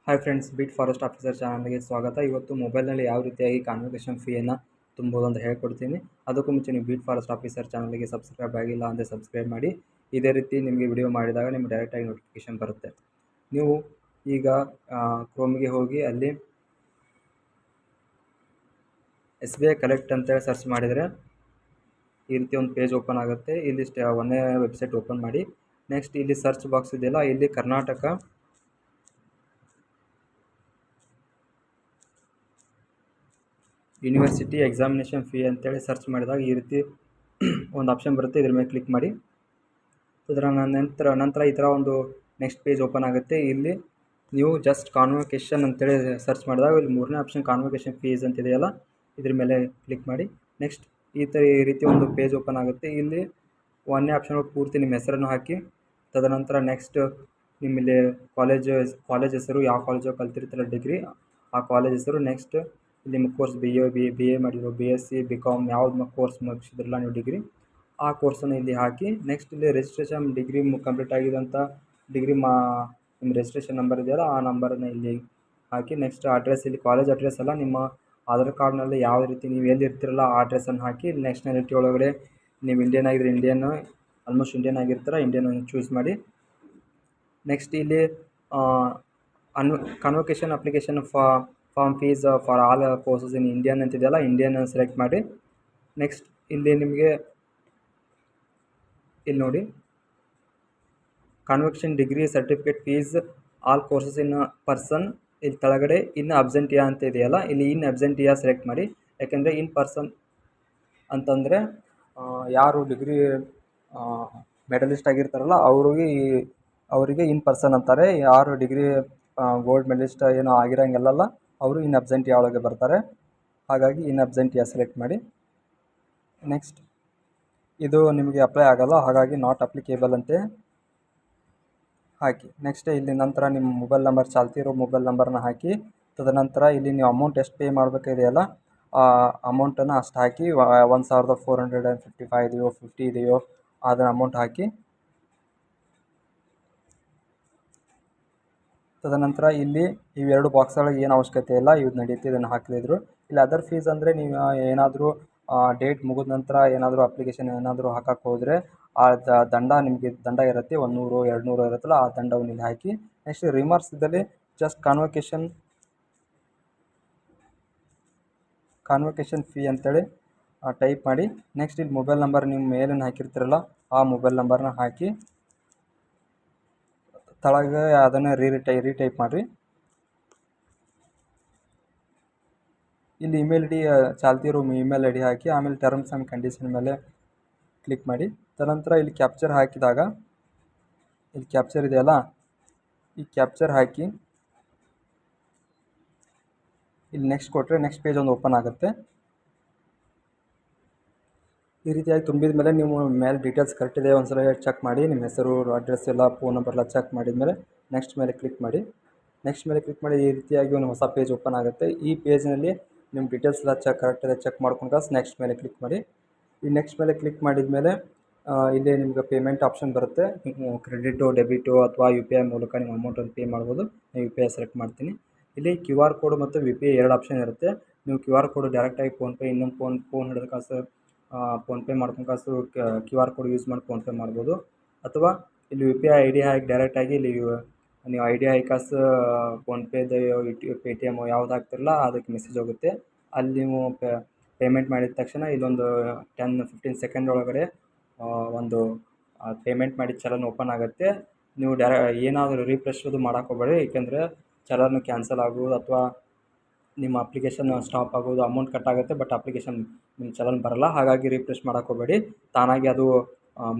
Hi friends, beat forest officer ಚಾನಲ್ಗೆ ಸ್ವಾಗತ. ಇವತ್ತು ಮೊಬೈಲ್ನಲ್ಲಿ ಯಾವ ರೀತಿಯಾಗಿ ಕಾನ್ವೊಕೇಷನ್ ಫೀಯನ್ನು ತುಂಬೋದು ಅಂತ ಹೇಳ್ಕೊಡ್ತೀನಿ. ಅದಕ್ಕೂ ಮುಂಚೆ ನೀವು ಬೀಟ್ ಫಾರೆಸ್ಟ್ ಆಫೀಸರ್ ಚಾನಲ್ಗೆ ಸಬ್ಸ್ಕ್ರೈಬ್ ಆಗಿಲ್ಲ ಅಂದರೆ ಸಬ್ಸ್ಕ್ರೈಬ್ ಮಾಡಿ. ಇದೇ ರೀತಿ ನಿಮಗೆ ವಿಡಿಯೋ ಮಾಡಿದಾಗ ನಿಮ್ಗೆ ಡೈರೆಕ್ಟಾಗಿ ನೋಟಿಫಿಕೇಷನ್ ಬರುತ್ತೆ. ನೀವು ಈಗ ಕ್ರೋಮಿಗೆ ಹೋಗಿ ಅಲ್ಲಿ SBI ಕಲೆಕ್ಟ್ ಅಂತೇಳಿ ಸರ್ಚ್ ಮಾಡಿದರೆ ಈ ರೀತಿ ಒಂದು ಪೇಜ್ ಓಪನ್ ಆಗುತ್ತೆ. ಇಲ್ಲಿ ಒಂದೇ ವೆಬ್ಸೈಟ್ ಓಪನ್ ಮಾಡಿ. ನೆಕ್ಸ್ಟ್ ಇಲ್ಲಿ ಸರ್ಚ್ ಬಾಕ್ಸ್ ಇದೆಯಲ್ಲ, ಇಲ್ಲಿ ಕರ್ನಾಟಕ ಯೂನಿವರ್ಸಿಟಿ ಎಕ್ಸಾಮಿನೇಷನ್ ಫೀ ಅಂತೇಳಿ ಸರ್ಚ್ ಮಾಡಿದಾಗ ಈ ರೀತಿ ಒಂದು ಆಪ್ಷನ್ ಬರುತ್ತೆ. ಇದ್ರ ಮೇಲೆ ಕ್ಲಿಕ್ ಮಾಡಿ. ಇದರ ನಂತರ ಈ ಥರ ಒಂದು ನೆಕ್ಸ್ಟ್ ಪೇಜ್ ಓಪನ್ ಆಗುತ್ತೆ. ಇಲ್ಲಿ ನೀವು ಜಸ್ಟ್ ಕಾನ್ವೊಕೇಷನ್ ಅಂತೇಳಿ ಸರ್ಚ್ ಮಾಡಿದಾಗ ಇಲ್ಲಿ ಮೂರನೇ ಆಪ್ಷನ್ ಕಾನ್ವೊಕೇಷನ್ ಫೀಸ್ ಅಂತಿದೆಯಲ್ಲ, ಇದ್ರ ಮೇಲೆ ಕ್ಲಿಕ್ ಮಾಡಿ. ನೆಕ್ಸ್ಟ್ ಈ ರೀತಿ ಒಂದು ಪೇಜ್ ಓಪನ್ ಆಗುತ್ತೆ. ಇಲ್ಲಿ ಒಂದನೇ ಆಪ್ಷನ್ ಪೂರ್ತಿ ನಿಮ್ಮ ಹೆಸರನ್ನು ಹಾಕಿ, ತದನಂತರ ನೆಕ್ಸ್ಟ್ ನಿಮ್ಮಲ್ಲಿ ಕಾಲೇಜ್ ಹೆಸರು, ಯಾವ ಕಾಲೇಜು ಕಲ್ತಿರ್ತೀರ ಡಿಗ್ರಿ ಆ ಕಾಲೇಜ್ ಹೆಸರು. ನೆಕ್ಸ್ಟ್ ನಿಮ್ಮ ಕೋರ್ಸ್ ಬಿ ಎ ಮಾಡಿರೋ, BSc BCom ಯಾವ್ದು ಕೋರ್ಸ್ ಮುಗಿಸಿದ್ರಲ್ಲ ನೀವು ಡಿಗ್ರಿ, ಆ ಕೋರ್ಸನ್ನು ಇಲ್ಲಿ ಹಾಕಿ. ನೆಕ್ಸ್ಟ್ ಇಲ್ಲಿ ರಿಜಿಸ್ಟ್ರೇಷನ್ ಡಿಗ್ರಿ ಕಂಪ್ಲೀಟ್ ಆಗಿದಂಥ ಡಿಗ್ರಿ ನಿಮ್ಮ ರಿಜಿಸ್ಟ್ರೇಷನ್ ನಂಬರ್ ಇದೆಯಲ್ಲ ಆ ನಂಬರನ್ನು ಇಲ್ಲಿ ಹಾಕಿ. ನೆಕ್ಸ್ಟ್ ಅಡ್ರೆಸ್, ಇಲ್ಲಿ ಕಾಲೇಜ್ ಅಡ್ರೆಸ್ ಅಲ್ಲ, ನಿಮ್ಮ ಆಧಾರ್ ಕಾರ್ಡ್ನಲ್ಲಿ ಯಾವ ರೀತಿ ನೀವು ಎಲ್ಲಿ ಇರ್ತೀರಲ್ಲ ಆ ಅಡ್ರೆಸ್ಸನ್ನು ಹಾಕಿ. ನ್ಯಾಷನಾಲಿಟಿ ಒಳಗಡೆ ನೀವು ಇಂಡಿಯನ್ ಆಗಿದ್ರೆ ಇಂಡಿಯನ್, ಆಲ್ಮೋಸ್ಟ್ ಇಂಡಿಯನ್ ಆಗಿರ್ತೀರ ಇಂಡಿಯನ್ ಚೂಸ್ ಮಾಡಿ. ನೆಕ್ಸ್ಟ್ ಇಲ್ಲಿ convocation application form fees for all courses in Indian ಅಂತಿದೆಯಲ್ಲ, ಇಂಡಿಯನ್ ಸೆಲೆಕ್ಟ್ ಮಾಡಿ. ನೆಕ್ಸ್ಟ್ ಇಲ್ಲಿ ನಿಮಗೆ ಇಲ್ಲಿ ನೋಡಿ, convocation degree certificate fees all courses in person. ಇಲ್ಲಿ ಕೆಳಗಡೆ ಇನ್ ಅಬ್ಸೆಂಟಿಯಾ ಅಂತ ಇದೆಯಲ್ಲ, ಇಲ್ಲಿ ಇನ್ ಅಬ್ಸೆಂಟಿಯಾ ಸೆಲೆಕ್ಟ್ ಮಾಡಿ. ಯಾಕೆಂದರೆ ಇನ್ ಪರ್ಸನ್ ಅಂತಂದರೆ ಯಾರು ಡಿಗ್ರಿ ಮೆಡಲಿಸ್ಟ್ ಆಗಿರ್ತಾರಲ್ಲ ಅವರಿಗೆ ಇನ್ ಪರ್ಸನ್ ಅಂತಾರೆ. ಯಾರು ಡಿಗ್ರಿ ಗೋಲ್ಡ್ ಮೆಡಲಿಸ್ಟ್ ಏನೋ ಆಗಿರೋಂಗೆಲ್ಲ ಅವರು ಇನ್ ಅಬ್ಸೆಂಟಿಯಾ ಒಳಗೆ ಬರ್ತಾರೆ. ಹಾಗಾಗಿ ಇನ್ ಅಬ್ಸೆಂಟಿಯಾ ಸೆಲೆಕ್ಟ್ ಮಾಡಿ. ನೆಕ್ಸ್ಟ್ ಇದು ನಿಮಗೆ ಅಪ್ಲೈ ಆಗೋಲ್ಲ, ಹಾಗಾಗಿ ನಾಟ್ ಅಪ್ಲಿಕೇಬಲ್ ಅಂತೆ ಹಾಕಿ. ನೆಕ್ಸ್ಟ್ ಇಲ್ಲಿ ನಂತರ ನಿಮ್ಮ ಮೊಬೈಲ್ ನಂಬರ್, ಚಾಲ್ತಿ ಇರೋ ಮೊಬೈಲ್ ನಂಬರ್ನ ಹಾಕಿ. ತದನಂತರ ಇಲ್ಲಿ ನೀವು ಅಮೌಂಟ್ ಎಷ್ಟು ಪೇ ಮಾಡಬೇಕಿದೆಯಲ್ಲ ಆ ಅಮೌಂಟನ್ನು ಅಷ್ಟು ಹಾಕಿ. 1455 ಇದೆಯೋ 50 ಇದೆಯೋ ಅದರ ಅಮೌಂಟ್ ಹಾಕಿ. ತದನಂತರ ಇಲ್ಲಿ ಇವೆರಡು ಬಾಕ್ಸ್ಗಳಿಗೆ ಏನು ಅವಶ್ಯಕತೆ ಇಲ್ಲ, ಇವು ನಡೆಯುತ್ತೆ, ಇದನ್ನು ಹಾಕಲಿದ್ರು. ಇಲ್ಲಿ ಅದರ್ ಫೀಸ್ ಅಂದರೆ ನೀವು ಏನಾದರೂ ಡೇಟ್ ಮುಗಿದ ನಂತರ ಏನಾದರೂ ಅಪ್ಲಿಕೇಶನ್ ಏನಾದರೂ ಹಾಕಕ್ಕೆ ಹೋದರೆ ಆ ನಿಮಗೆ ದಂಡ ಇರುತ್ತೆ, 100 200 ಇರುತ್ತಲ್ಲ, ಆ ದಂಡವನ್ನು ಇಲ್ಲಿ ಹಾಕಿ. ನೆಕ್ಸ್ಟ್ ರಿಮಾರ್ಕ್ಸ್ ಇದ್ದಲ್ಲಿ ಜಸ್ಟ್ ಕಾನ್ವೊಕೇಷನ್ ಫೀ ಅಂತೇಳಿ ಟೈಪ್ ಮಾಡಿ. ನೆಕ್ಸ್ಟ್ ಇಲ್ಲಿ ಮೊಬೈಲ್ ನಂಬರ್ ನಿಮ್ಮ ಮೇಲನ್ನು ಹಾಕಿರ್ತೀರಲ್ಲ ಆ ಮೊಬೈಲ್ ನಂಬರ್ನ ಹಾಕಿ. ತಳಗೆ ಅದನ್ನು ರೀಟೈಪ್ ಮಾಡಿರಿ. ಇಲ್ಲಿ ಇಮೇಲ್ ID ಚಾಲ್ತಿ ಇರೋ ಇಮೇಲ್ ID ಹಾಕಿ. ಆಮೇಲೆ ಟರ್ಮ್ಸ್ ಆ್ಯಂಡ್ ಕಂಡೀಷನ್ ಮೇಲೆ ಕ್ಲಿಕ್ ಮಾಡಿ. ತದನಂತರ ಇಲ್ಲಿ ಕ್ಯಾಪ್ಚರ್ ಹಾಕಿದಾಗ ಇಲ್ಲಿ ಕ್ಯಾಪ್ಚರ್ ಇದೆಯಲ್ಲ, ಈ ಕ್ಯಾಪ್ಚರ್ ಹಾಕಿ ಇಲ್ಲಿ ನೆಕ್ಸ್ಟ್ ಕೊಟ್ಟರೆ ನೆಕ್ಸ್ಟ್ ಪೇಜ್ ಒಂದು ಓಪನ್ ಆಗುತ್ತೆ. ಈ ರೀತಿಯಾಗಿ ತುಂಬಿದ ಮೇಲೆ ನೀವು ಮೇಲೆ ಡೀಟೇಲ್ಸ್ ಕರೆಕ್ಟ್ ಇದೆ ಒಂದ್ಸಲ ಚೆಕ್ ಮಾಡಿ. ನಿಮ್ಮ ಹೆಸರು, ಅಡ್ರೆಸ್ ಎಲ್ಲ, ಫೋನ್ ನಂಬರ್ ಎಲ್ಲ ಚೆಕ್ ಮಾಡಿದ ಮೇಲೆ ನೆಕ್ಸ್ಟ್ ಮೇಲೆ ಕ್ಲಿಕ್ ಮಾಡಿ. ಈ ರೀತಿಯಾಗಿ ಒಂದು ಹೊಸ ಪೇಜ್ ಓಪನ್ ಆಗುತ್ತೆ. ಈ ಪೇಜ್ನಲ್ಲಿ ನಿಮ್ಮ ಡೀಟೇಲ್ಸ್ ಎಲ್ಲ ಕರೆಕ್ಟ್ ಇದೆ ಚೆಕ್ ಮಾಡ್ಕೊಂಡು ನೆಕ್ಸ್ಟ್ ಮೇಲೆ ಕ್ಲಿಕ್ ಮಾಡಿ. ಈ ನೆಕ್ಸ್ಟ್ ಮೇಲೆ ಕ್ಲಿಕ್ ಮಾಡಿದ ಮೇಲೆ ಇಲ್ಲಿ ನಿಮ್ಗೆ ಪೇಮೆಂಟ್ ಆಪ್ಷನ್ ಬರುತ್ತೆ. ಕ್ರೆಡಿಟು, ಡೆಬಿಟು ಅಥವಾ UPI ಮೂಲಕ ನೀವು ಅಮೌಂಟನ್ನು ಪೇ ಮಾಡ್ಬೋದು. ನಾನು UPI ಸೆಲೆಕ್ಟ್ ಮಾಡ್ತೀನಿ. ಇಲ್ಲಿ QR ಕೋಡ್ ಮತ್ತು UPI ಎರಡು ಆಪ್ಷನ್ ಇರುತ್ತೆ. ನೀವು QR ಕೋಡ್ ಡೈರೆಕ್ಟಾಗಿ ಫೋನ್ಪೇ, ಇನ್ನೊಂದು ಫೋನ್ ಹಿಡಿದ ಕಾಸು ಫೋನ್ಪೇ ಮಾಡ್ಕೊಂಡು ಕಾಸು QR ಕೋಡ್ ಯೂಸ್ ಮಾಡಿ ಫೋನ್ಪೇ ಮಾಡ್ಬೋದು. ಅಥವಾ ಇಲ್ಲಿ UPI ID ಹಾಕಿ ಡೈರೆಕ್ಟಾಗಿ ಇಲ್ಲಿ ನೀವು ID ಹಾಕಿ ಕಾಸು ಫೋನ್ಪೇದು, Paytm ಯಾವ್ದು ಹಾಕ್ತಿರಲ್ಲ ಅದಕ್ಕೆ ಮೆಸೇಜ್ ಹೋಗುತ್ತೆ. ಅಲ್ಲಿ ನೀವು ಪೇಮೆಂಟ್ ಮಾಡಿದ ತಕ್ಷಣ ಇಲ್ಲೊಂದು 10-15 ಸೆಕೆಂಡ್ ಒಳಗಡೆ ಒಂದು ಪೇಮೆಂಟ್ ಮಾಡಿದ ಚಲನ್ ಓಪನ್ ಆಗುತ್ತೆ. ನೀವು ಏನಾದರೂ ರೀಫ್ರೆಶ್ ಅದು ಮಾಡೋಕೆ ಹೋಗಬೇಡಿ, ಏಕೆಂದರೆ ಚಲನ್ ಕ್ಯಾನ್ಸಲ್ ಆಗೋದು ಅಥವಾ ನಿಮ್ಮ ಅಪ್ಲಿಕೇಶನ್ ಸ್ಟಾಪ್ ಆಗೋದು, ಅಮೌಂಟ್ ಕಟ್ ಆಗುತ್ತೆ, ಬಟ್ ಅಪ್ಲಿಕೇಶನ್ ನಿಮ್ಮ ಚಲನ್ ಬರೋಲ್ಲ. ಹಾಗಾಗಿ ರೀಫ್ರೆಶ್ ಮಾಡೋಕೆ ಹೋಗಬೇಡಿ, ತಾನಾಗಿ ಅದು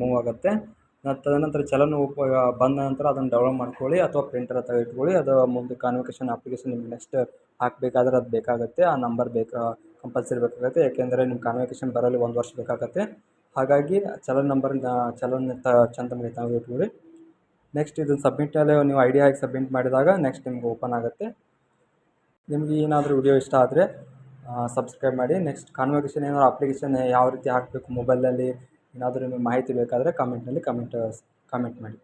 ಮೂವ್ ಆಗುತ್ತೆ. ತದನಂತರ ಚಲನ್ ಬಂದ ನಂತರ ಅದನ್ನು ಡೌನ್ಲೋಡ್ ಮಾಡ್ಕೊಳ್ಳಿ ಅಥವಾ ಪ್ರಿಂಟರ್ ಹತ್ರ ಇಟ್ಕೊಳ್ಳಿ. ಅದು ಮುಂದೆ ಕಾನ್ವೊಕೇಷನ್ ಅಪ್ಲಿಕೇಶನ್ ನಿಮ್ಗೆ ನೆಕ್ಸ್ಟ್ ಹಾಕಬೇಕಾದ್ರೆ ಅದು ಬೇಕಾಗುತ್ತೆ, ಆ ನಂಬರ್ ಕಂಪಲ್ಸರಿ ಬೇಕಾಗುತ್ತೆ. ಯಾಕೆಂದರೆ ನಿಮ್ಮ ಕಾನ್ವೊಕೇಷನ್ ಬರಲು 1 ವರ್ಷ ಬೇಕಾಗುತ್ತೆ. ಹಾಗಾಗಿ ಚಲನ್ ಚಂದ ಇಟ್ಕೊಳ್ಳಿ. ನೆಕ್ಸ್ಟ್ ಇದನ್ನು ಸಬ್ಮಿಟಲ್ಲಿ ನೀವು ID ಹಾಕಿ ಸಬ್ಮಿಟ್ ಮಾಡಿದಾಗ ನೆಕ್ಸ್ಟ್ ನಿಮ್ಗೆ ಓಪನ್ ಆಗುತ್ತೆ. ನಿಮಗೆ ಏನಾದರೂ ವಿಡಿಯೋ ಇಷ್ಟ ಆದರೆ ಸಬ್ಸ್ಕ್ರೈಬ್ ಮಾಡಿ. ನೆಕ್ಸ್ಟ್ ಕಾನ್ವೊಕೇಷನ್ ಏನಾದರೂ ಅಪ್ಲಿಕೇಶನ್ ಯಾವ ರೀತಿ ಹಾಕಬೇಕು ಮೊಬೈಲಲ್ಲಿ ಏನಾದರೂ ನಿಮಗೆ ಮಾಹಿತಿ ಬೇಕಾದರೆ ಕಮೆಂಟ್ ಮಾಡಿ.